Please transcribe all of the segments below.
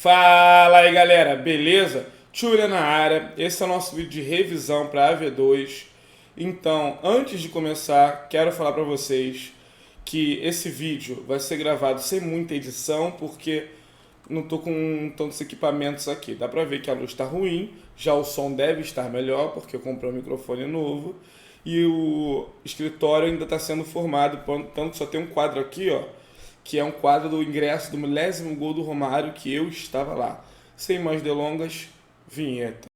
Fala aí galera, beleza? Tchulha na área, esse é o nosso vídeo de revisão para a AV2. Então, antes de começar, quero falar para vocês que esse vídeo vai ser gravado sem muita edição, porque não tô com tantos equipamentos aqui. Dá pra ver que a luz está ruim, já o som deve estar melhor, porque eu comprei um microfone novo. E o escritório ainda está sendo formado, tanto que só tem um quadro aqui, ó, que é um quadro do ingresso do milésimo gol do Romário, que eu estava lá. Sem mais delongas, vinheta.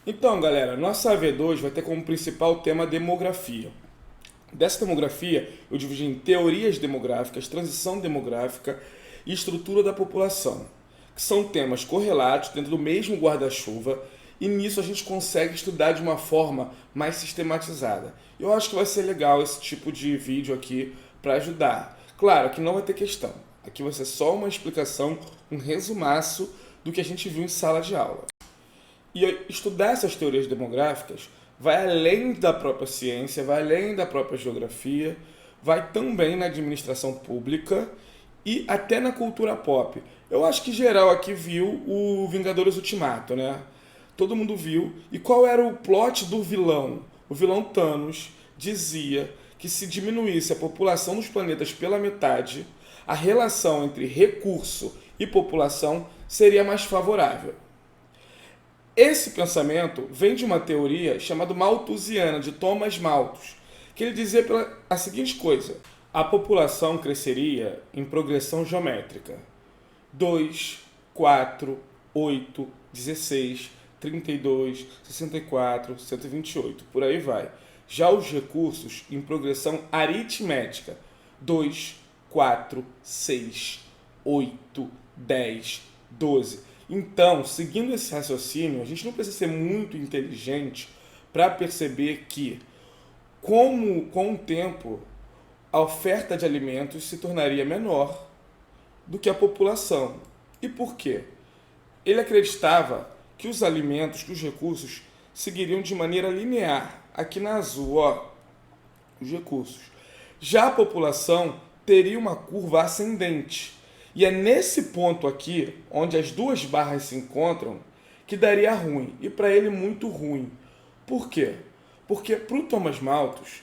Então, galera, nossa AV2 vai ter como principal tema demografia. Dessa demografia, eu dividi em teorias demográficas, transição demográfica e estrutura da população, que são temas correlatos dentro do mesmo guarda-chuva, e nisso a gente consegue estudar de uma forma mais sistematizada. Eu acho que vai ser legal esse tipo de vídeo aqui para ajudar. Claro que não vai ter questão. Aqui vai ser só uma explicação, um resumaço do que a gente viu em sala de aula. E estudar essas teorias demográficas vai além da própria ciência, vai além da própria geografia, vai também na administração pública e até na cultura pop. Eu acho que geral aqui viu o Vingadores Ultimato, né? Todo mundo viu. E qual era o plot do vilão? O vilão Thanos dizia que se diminuísse a população dos planetas pela metade, a relação entre recurso e população seria mais favorável. Esse pensamento vem de uma teoria chamada Malthusiana, de Thomas Malthus, que ele dizia a seguinte coisa: a população cresceria em progressão geométrica. 2, 4, 8, 16, 32, 64, 128, por aí vai. Já os recursos em progressão aritmética. 2, 4, 6, 8, 10, 12. Então, seguindo esse raciocínio, a gente não precisa ser muito inteligente para perceber que, com o tempo, a oferta de alimentos se tornaria menor do que a população. E por quê? Ele acreditava que os alimentos, que os recursos, seguiriam de maneira linear. Aqui na azul, ó, os recursos. Já a população teria uma curva ascendente. E é nesse ponto aqui, onde as duas barras se encontram, que daria ruim. E para ele, muito ruim. Por quê? Porque para o Thomas Malthus,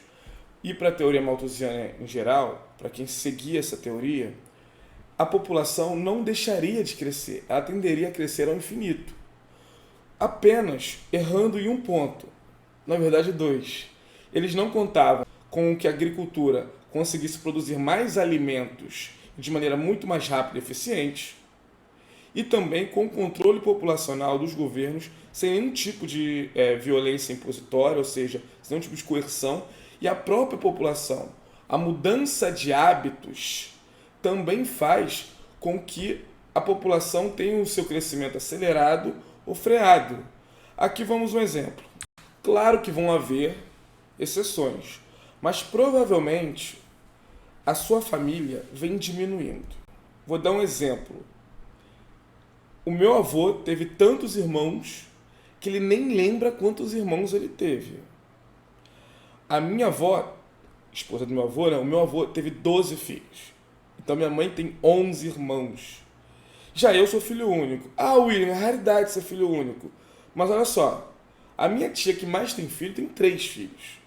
e para a teoria malthusiana em geral, para quem seguia essa teoria, a população não deixaria de crescer. Ela tenderia a crescer ao infinito. Apenas errando em um ponto. Na verdade, dois. Eles não contavam com que a agricultura conseguisse produzir mais alimentos de maneira muito mais rápida e eficiente, e também com o controle populacional dos governos sem nenhum tipo de violência impositória, ou seja, sem nenhum tipo de coerção, e a própria população. A mudança de hábitos também faz com que a população tenha o seu crescimento acelerado ou freado. Aqui vamos um exemplo. Claro que vão haver exceções, mas provavelmente a sua família vem diminuindo. Vou dar um exemplo. O meu avô teve tantos irmãos que ele nem lembra quantos irmãos ele teve. A minha avó, esposa do meu avô, né? O meu avô teve 12 filhos. Então minha mãe tem 11 irmãos. Já eu sou filho único. Ah, William, é raridade ser filho único. Mas olha só, a minha tia que mais tem filho tem 3 filhos.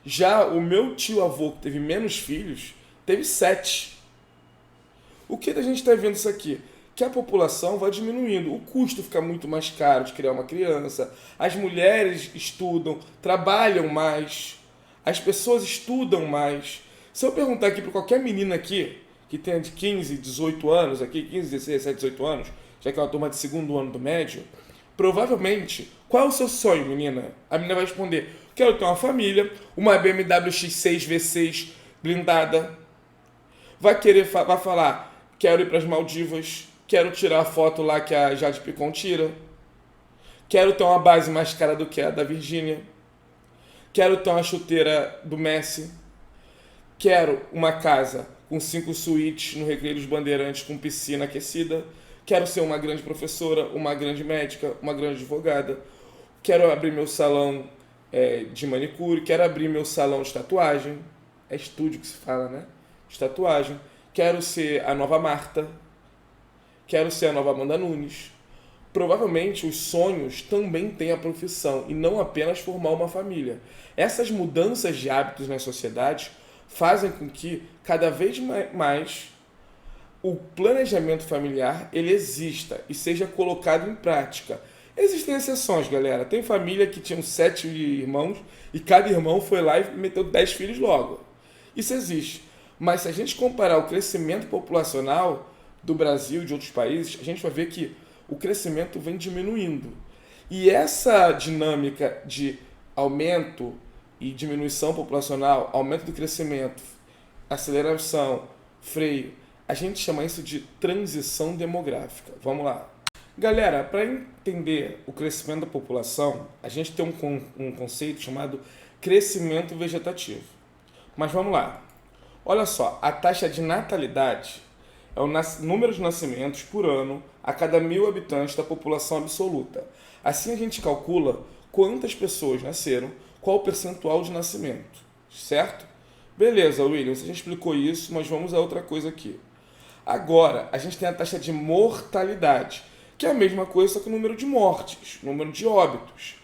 Já o meu tio-avô, que teve menos filhos, teve 7. O que a gente está vendo isso aqui? Que a população vai diminuindo. O custo fica muito mais caro de criar uma criança. As mulheres estudam, trabalham mais. As pessoas estudam mais. Se eu perguntar aqui para qualquer menina aqui, que tenha de 15, 18 anos, aqui, 15, 16, 17, 18 anos, já que é uma turma de segundo ano do médio, provavelmente, qual é o seu sonho, menina? A menina vai responder: quero ter uma família, uma BMW X6 V6 blindada. Vai falar: quero ir para as Maldivas, quero tirar a foto lá que a Jade Picon tira. Quero ter uma base mais cara do que a da Virgínia. Quero ter uma chuteira do Messi. Quero uma casa com 5 suítes no Recreio dos Bandeirantes com piscina aquecida. Quero ser uma grande professora, uma grande médica, uma grande advogada. Quero abrir meu salão de manicure, quero abrir meu salão de tatuagem, é estúdio que se fala, né? De tatuagem. Quero ser a nova Marta, quero ser a nova Amanda Nunes. Provavelmente os sonhos também têm a profissão e não apenas formar uma família. Essas mudanças de hábitos nas sociedades fazem com que cada vez mais o planejamento familiar ele exista e seja colocado em prática. Existem exceções, galera. Tem família que tinham 7 irmãos e cada irmão foi lá e meteu 10 filhos logo. Isso existe. Mas se a gente comparar o crescimento populacional do Brasil e de outros países, a gente vai ver que o crescimento vem diminuindo. E essa dinâmica de aumento e diminuição populacional, aumento do crescimento, aceleração, freio, a gente chama isso de transição demográfica. Vamos lá. Galera, para entender o crescimento da população, a gente tem um conceito chamado crescimento vegetativo. Mas vamos lá. Olha só, a taxa de natalidade é o número de nascimentos por ano a cada 1.000 habitantes da população absoluta. Assim a gente calcula quantas pessoas nasceram, qual o percentual de nascimento, certo? Beleza, William, você já explicou isso, mas vamos a outra coisa aqui. Agora, a gente tem a taxa de mortalidade, que é a mesma coisa, só que o número de mortes, o número de óbitos.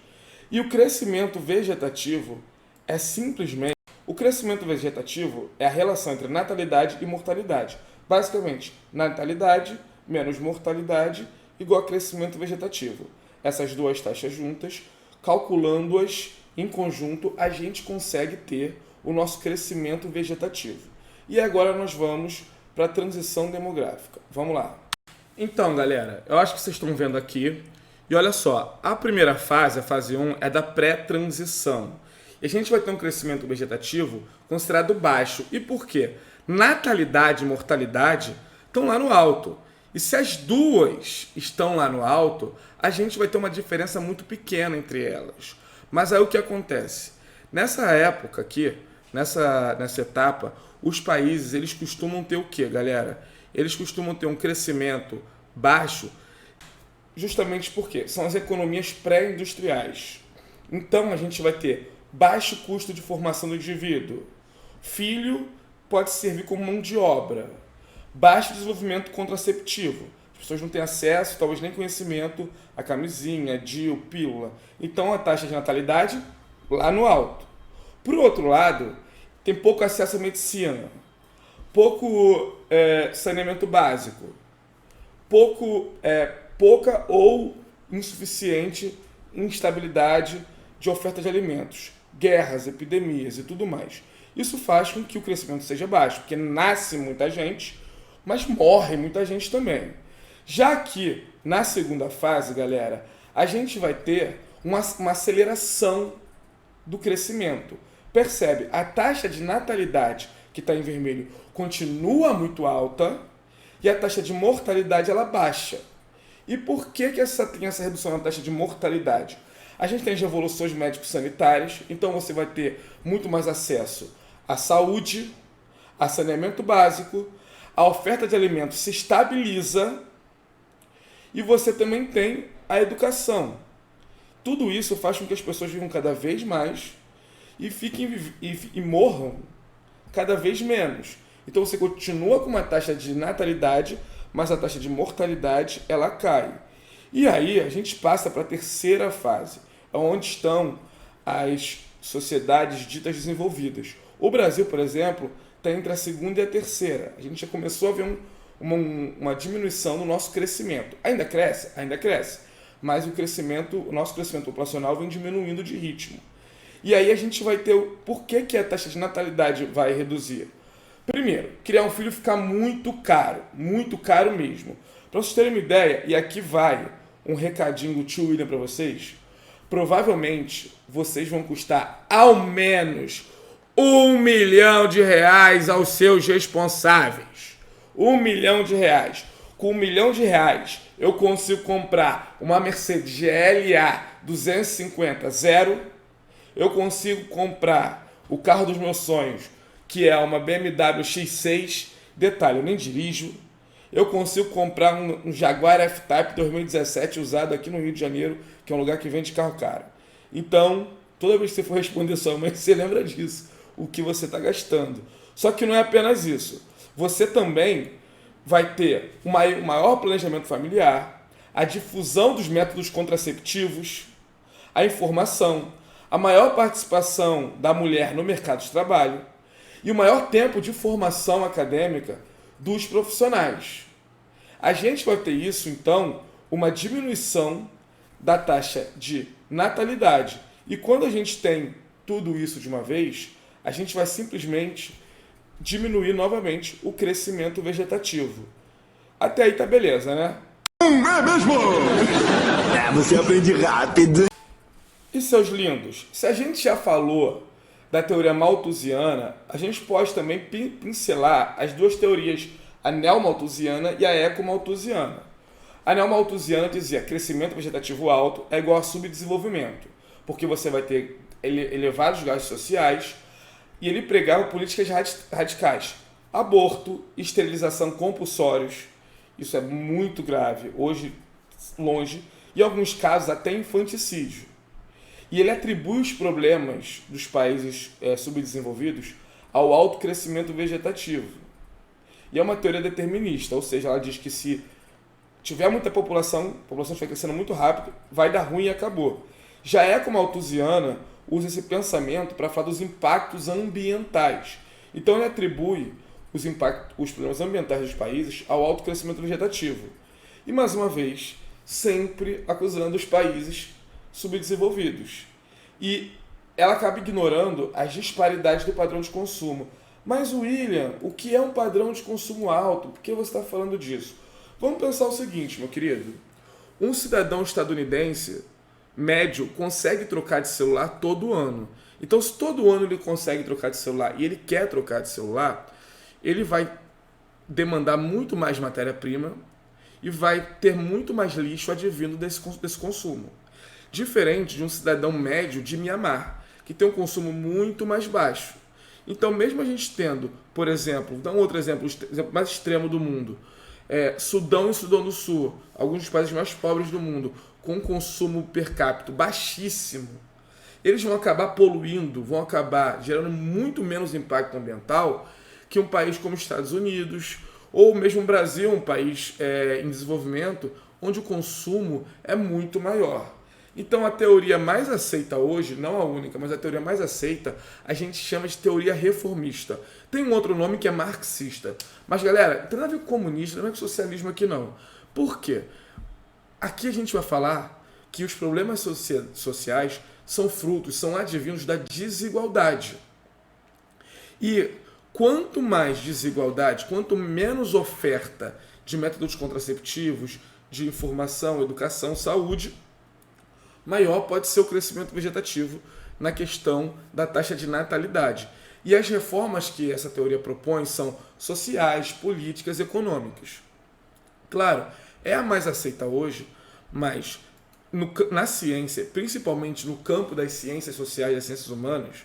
E o crescimento vegetativo é simplesmente... O crescimento vegetativo é a relação entre natalidade e mortalidade. Basicamente, natalidade menos mortalidade igual a crescimento vegetativo. Essas duas taxas juntas, calculando-as em conjunto, a gente consegue ter o nosso crescimento vegetativo. E agora nós vamos para a transição demográfica. Vamos lá. Então, galera, eu acho que vocês estão vendo aqui. E olha só, a primeira fase, a fase 1, é da pré-transição. E a gente vai ter um crescimento vegetativo considerado baixo. E por quê? Natalidade e mortalidade estão lá no alto. E se as duas estão lá no alto, a gente vai ter uma diferença muito pequena entre elas. Mas aí o que acontece? Nessa época aqui, nessa etapa, os países eles costumam ter o quê, galera? Eles costumam ter um crescimento baixo justamente porque são as economias pré-industriais. Então a gente vai ter baixo custo de formação do indivíduo. Filho pode servir como mão de obra. Baixo desenvolvimento contraceptivo. As pessoas não têm acesso, talvez nem conhecimento, a camisinha, DIU, pílula. Então a taxa de natalidade lá no alto. Por outro lado, tem pouco acesso à medicina, pouco saneamento básico, pouca ou insuficiente instabilidade de oferta de alimentos, guerras, epidemias e tudo mais. Isso faz com que o crescimento seja baixo, porque nasce muita gente, mas morre muita gente também. Já que na segunda fase, galera, a gente vai ter uma aceleração do crescimento. Percebe? A taxa de natalidade, que está em vermelho, continua muito alta e a taxa de mortalidade ela baixa. E por que tem essa redução na taxa de mortalidade? A gente tem as revoluções médico-sanitárias, então você vai ter muito mais acesso à saúde, a saneamento básico, a oferta de alimentos se estabiliza e você também tem a educação. Tudo isso faz com que as pessoas vivam cada vez mais e morram cada vez menos. Então você continua com uma taxa de natalidade, mas a taxa de mortalidade ela cai. E aí a gente passa para a terceira fase, onde estão as sociedades ditas desenvolvidas. O Brasil, por exemplo, está entre a segunda e a terceira. A gente já começou a ver uma diminuição no nosso crescimento. Ainda cresce? Ainda cresce. Mas o nosso crescimento populacional vem diminuindo de ritmo. E aí a gente vai ter... Por que a taxa de natalidade vai reduzir? Primeiro, criar um filho fica muito caro mesmo. Para vocês terem uma ideia, e aqui vai um recadinho do tio William para vocês, provavelmente vocês vão custar ao menos R$1 milhão aos seus responsáveis. R$1 milhão. Com R$1 milhão eu consigo comprar uma Mercedes GLA 250 zero. Eu consigo comprar o carro dos meus sonhos, que é uma BMW X6. Detalhe, eu nem dirijo. Eu consigo comprar um Jaguar F-Type 2017 usado aqui no Rio de Janeiro, que é um lugar que vende carro caro. Então, Toda vez que você for responder sua mãe, você lembra disso, o que você está gastando. Só que não é apenas isso. Você também vai ter o maior planejamento familiar, a difusão dos métodos contraceptivos, a informação, a maior participação da mulher no mercado de trabalho e o maior tempo de formação acadêmica dos profissionais. A gente vai ter isso, então, uma diminuição da taxa de natalidade. E quando a gente tem tudo isso de uma vez, a gente vai simplesmente diminuir novamente o crescimento vegetativo. Até aí tá beleza, né? É mesmo? Você aprende rápido. E seus lindos, se a gente já falou da teoria malthusiana, a gente pode também pincelar as duas teorias, a neomalthusiana e a ecomalthusiana. A neomalthusiana dizia que crescimento vegetativo alto é igual a subdesenvolvimento, porque você vai ter elevados gastos sociais, e ele pregava políticas radicais, aborto, esterilização compulsórios, isso é muito grave, hoje longe, e em alguns casos até infanticídio. E ele atribui os problemas dos países subdesenvolvidos ao alto crescimento vegetativo. E é uma teoria determinista, ou seja, ela diz que se tiver muita população, a população estiver crescendo muito rápido, vai dar ruim e acabou. Já a ecomalthusiana usa esse pensamento para falar dos impactos ambientais. Então ele atribui os problemas ambientais dos países ao alto crescimento vegetativo. E mais uma vez, sempre acusando os países subdesenvolvidos. E ela acaba ignorando as disparidades do padrão de consumo. Mas, William, o que é um padrão de consumo alto? Por que você está falando disso? Vamos pensar o seguinte, meu querido. Um cidadão estadunidense médio consegue trocar de celular todo ano. Então, se todo ano ele consegue trocar de celular e ele quer trocar de celular, ele vai demandar muito mais matéria-prima e vai ter muito mais lixo advindo desse consumo. Diferente de um cidadão médio de Mianmar, que tem um consumo muito mais baixo. Então, mesmo a gente tendo, por exemplo, dá um outro exemplo, o exemplo mais extremo do mundo, Sudão e Sudão do Sul, alguns dos países mais pobres do mundo, com um consumo per capita baixíssimo, eles vão acabar poluindo, vão acabar gerando muito menos impacto ambiental que um país como os Estados Unidos, ou mesmo o Brasil, um país em desenvolvimento, onde o consumo é muito maior. Então a teoria mais aceita hoje, não a única, mas a teoria mais aceita, a gente chama de teoria reformista. Tem um outro nome que é marxista. Mas galera, não tem nada a ver com comunista, não é com socialismo aqui não. Por quê? Aqui a gente vai falar que os problemas sociais são frutos, são advindos da desigualdade. E quanto mais desigualdade, quanto menos oferta de métodos contraceptivos, de informação, educação, saúde, maior pode ser o crescimento vegetativo na questão da taxa de natalidade. E as reformas que essa teoria propõe são sociais, políticas, econômicas. Claro, é a mais aceita hoje, mas na ciência, principalmente no campo das ciências sociais e das ciências humanas,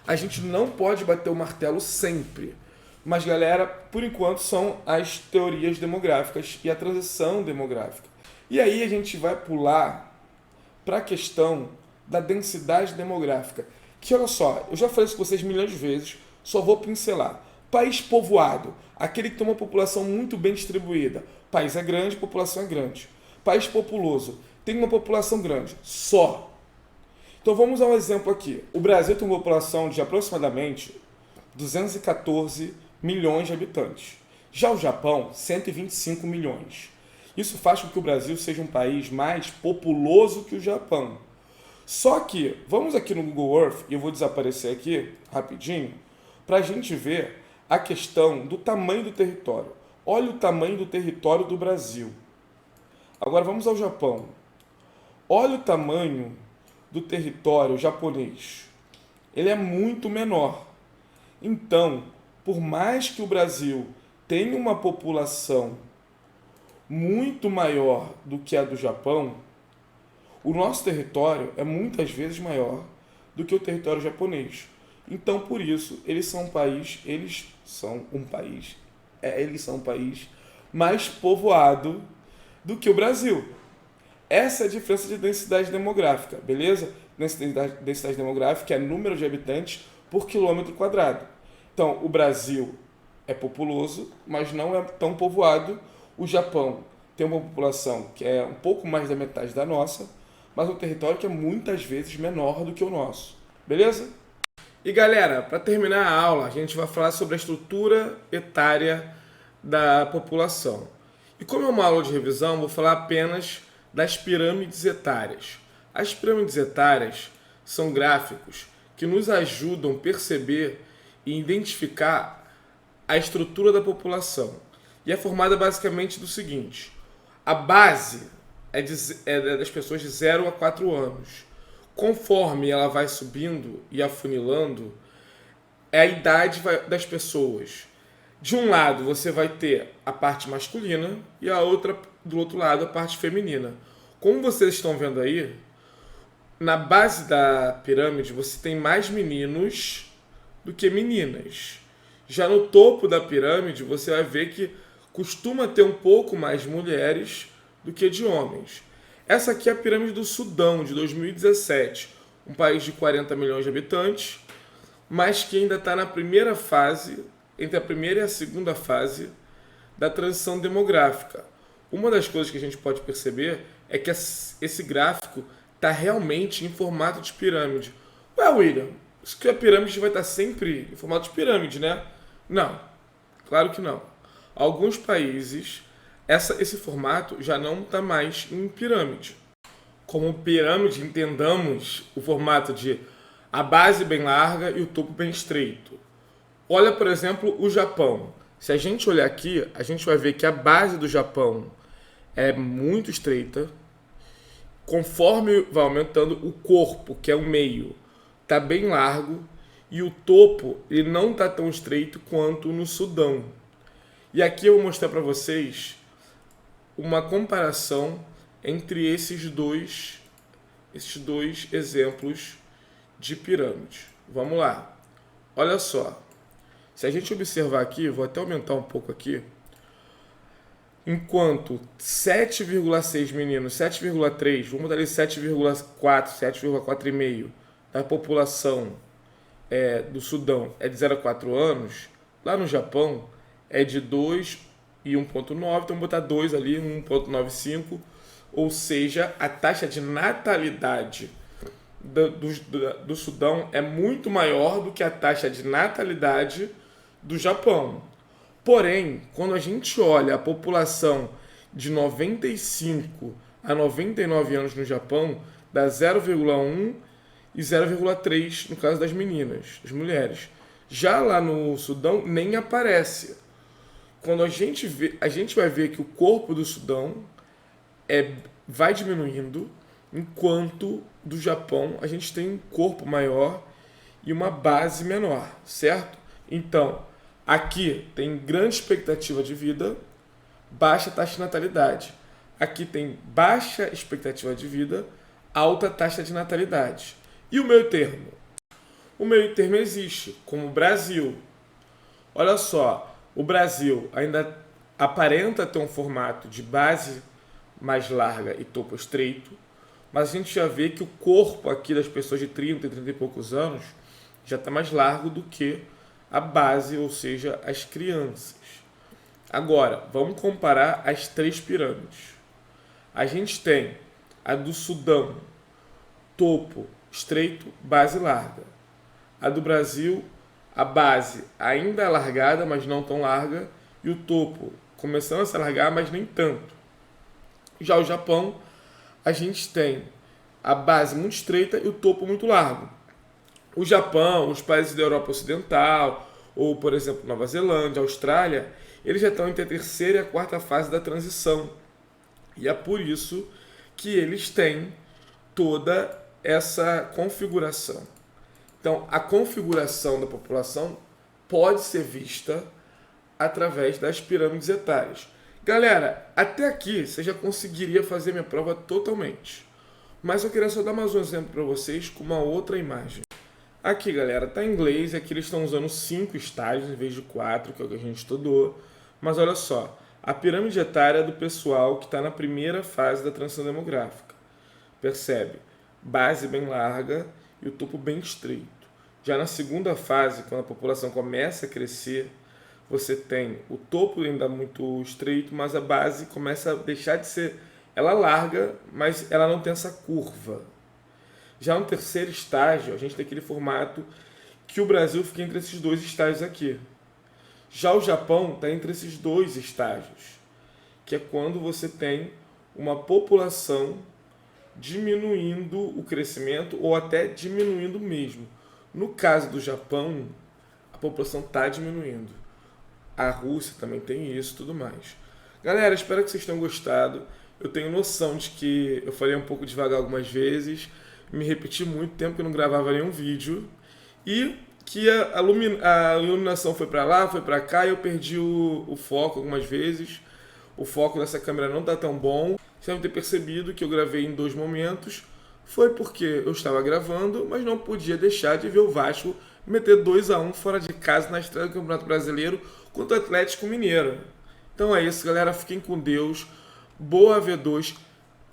a gente não pode bater o martelo sempre. Mas, galera, por enquanto são as teorias demográficas e a transição demográfica. E aí a gente vai pular para a questão da densidade demográfica. Que, olha só, eu já falei isso com vocês milhões de vezes, só vou pincelar. País povoado, aquele que tem uma população muito bem distribuída. País é grande, população é grande. País populoso, tem uma população grande, só. Então vamos a um exemplo aqui. O Brasil tem uma população de aproximadamente 214 milhões de habitantes. Já o Japão, 125 milhões. Isso faz com que o Brasil seja um país mais populoso que o Japão. Só que, vamos aqui no Google Earth, e eu vou desaparecer aqui rapidinho, para a gente ver a questão do tamanho do território. Olha o tamanho do território do Brasil. Agora vamos ao Japão. Olha o tamanho do território japonês. Ele é muito menor. Então, por mais que o Brasil tenha uma população muito maior do que a do Japão, o nosso território é muitas vezes maior do que o território japonês. Então, por isso, eles são um país mais povoado do que o Brasil. Essa é a diferença de densidade demográfica, beleza? densidade demográfica é número de habitantes por quilômetro quadrado. Então, o Brasil é populoso, mas não é tão povoado. O Japão tem uma população que é um pouco mais da metade da nossa, mas um território que é muitas vezes menor do que o nosso. Beleza? E galera, para terminar a aula, a gente vai falar sobre a estrutura etária da população. E como é uma aula de revisão, vou falar apenas das pirâmides etárias. As pirâmides etárias são gráficos que nos ajudam a perceber e identificar a estrutura da população. E é formada basicamente do seguinte: a base é das pessoas de 0 a 4 anos. Conforme ela vai subindo e afunilando, é a idade das pessoas. De um lado você vai ter a parte masculina e a outra, do outro lado, a parte feminina. Como vocês estão vendo aí, na base da pirâmide você tem mais meninos do que meninas. Já no topo da pirâmide você vai ver que costuma ter um pouco mais mulheres do que de homens. Essa aqui é a pirâmide do Sudão, de 2017. Um país de 40 milhões de habitantes, mas que ainda está na primeira fase, entre a primeira e a segunda fase da transição demográfica. Uma das coisas que a gente pode perceber é que esse gráfico está realmente em formato de pirâmide. Ué, William, isso que a pirâmide vai estar sempre em formato de pirâmide, né? Não, claro que não. Alguns países, esse formato já não está mais em pirâmide. Como pirâmide, entendamos o formato de a base bem larga e o topo bem estreito. Olha, por exemplo, o Japão. Se a gente olhar aqui, a gente vai ver que a base do Japão é muito estreita. Conforme vai aumentando, o corpo, que é o meio, está bem largo. E o topo ele não está tão estreito quanto no Sudão. E aqui eu vou mostrar para vocês uma comparação entre esses dois exemplos de pirâmide. Vamos lá. Olha só. Se a gente observar aqui, vou até aumentar um pouco aqui. Enquanto 7,6 meninos, 7,3, vamos dar ali 7,4, 7,4,5 da população do Sudão é de 0 a 4 anos, lá no Japão é de 2 e 1,9, então vamos botar 2 ali, 1,95, ou seja, a taxa de natalidade do Sudão é muito maior do que a taxa de natalidade do Japão. Porém, quando a gente olha a população de 95 a 99 anos no Japão, dá 0,1 e 0,3 no caso das meninas, das mulheres. Já lá no Sudão nem aparece. Quando a gente vai ver que o corpo do Sudão vai diminuindo, enquanto do Japão a gente tem um corpo maior e uma base menor, certo? Então, aqui tem grande expectativa de vida, baixa taxa de natalidade. Aqui tem baixa expectativa de vida, alta taxa de natalidade. E o meio termo? O meio termo existe, como o Brasil. Olha só, o Brasil ainda aparenta ter um formato de base mais larga e topo estreito, mas a gente já vê que o corpo aqui das pessoas de 30 e poucos anos já está mais largo do que a base, ou seja, as crianças. Agora, vamos comparar as três pirâmides. A gente tem a do Sudão, topo estreito, base larga. A do Brasil, a base ainda alargada, mas não tão larga, e o topo começando a se alargar, mas nem tanto. Já o Japão, a gente tem a base muito estreita e o topo muito largo. O Japão, os países da Europa Ocidental, ou, por exemplo, Nova Zelândia, Austrália, eles já estão entre a terceira e a quarta fase da transição. E é por isso que eles têm toda essa configuração. Então, a configuração da população pode ser vista através das pirâmides etárias. Galera, até aqui você já conseguiria fazer minha prova totalmente. Mas eu queria só dar mais um exemplo para vocês com uma outra imagem. Aqui, galera, tá em inglês, aqui eles estão usando 5 estágios em vez de 4, que é o que a gente estudou. Mas olha só, a pirâmide etária é do pessoal que está na primeira fase da transição demográfica. Percebe? base bem larga e o topo bem estreito. Já na segunda fase, quando a população começa a crescer, você tem o topo ainda muito estreito, mas a base começa a deixar de ser... Ela larga, mas ela não tem essa curva. Já no terceiro estágio, a gente tem aquele formato que o Brasil fica entre esses dois estágios aqui. Já o Japão está entre esses dois estágios, que é quando você tem uma população diminuindo o crescimento ou até diminuindo mesmo. No caso do Japão, a população está diminuindo. A Rússia também tem isso e tudo mais. Galera, espero que vocês tenham gostado. Eu tenho noção de que eu falei um pouco devagar algumas vezes, me repeti muito tempo que eu não gravava nenhum vídeo, e que a iluminação foi para lá, foi para cá, e eu perdi o foco algumas vezes. O foco dessa câmera não está tão bom. Vocês devem ter percebido que eu gravei em 2 momentos. Foi porque eu estava gravando, mas não podia deixar de ver o Vasco meter 2-1 fora de casa na estreia do Campeonato Brasileiro contra o Atlético Mineiro. Então é isso, galera. Fiquem com Deus. Boa V2.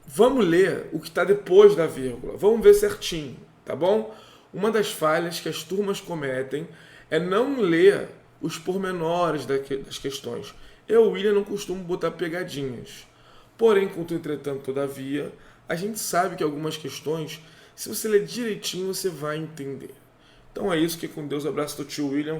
Vamos ler o que está depois da vírgula. Vamos ver certinho, tá bom? Uma das falhas que as turmas cometem é não ler os pormenores das questões. Eu, William, não costumo botar pegadinhas. Porém, contudo, entretanto, todavia, a gente sabe que algumas questões, se você ler direitinho, você vai entender. Então é isso, que com Deus, abraço do tio William.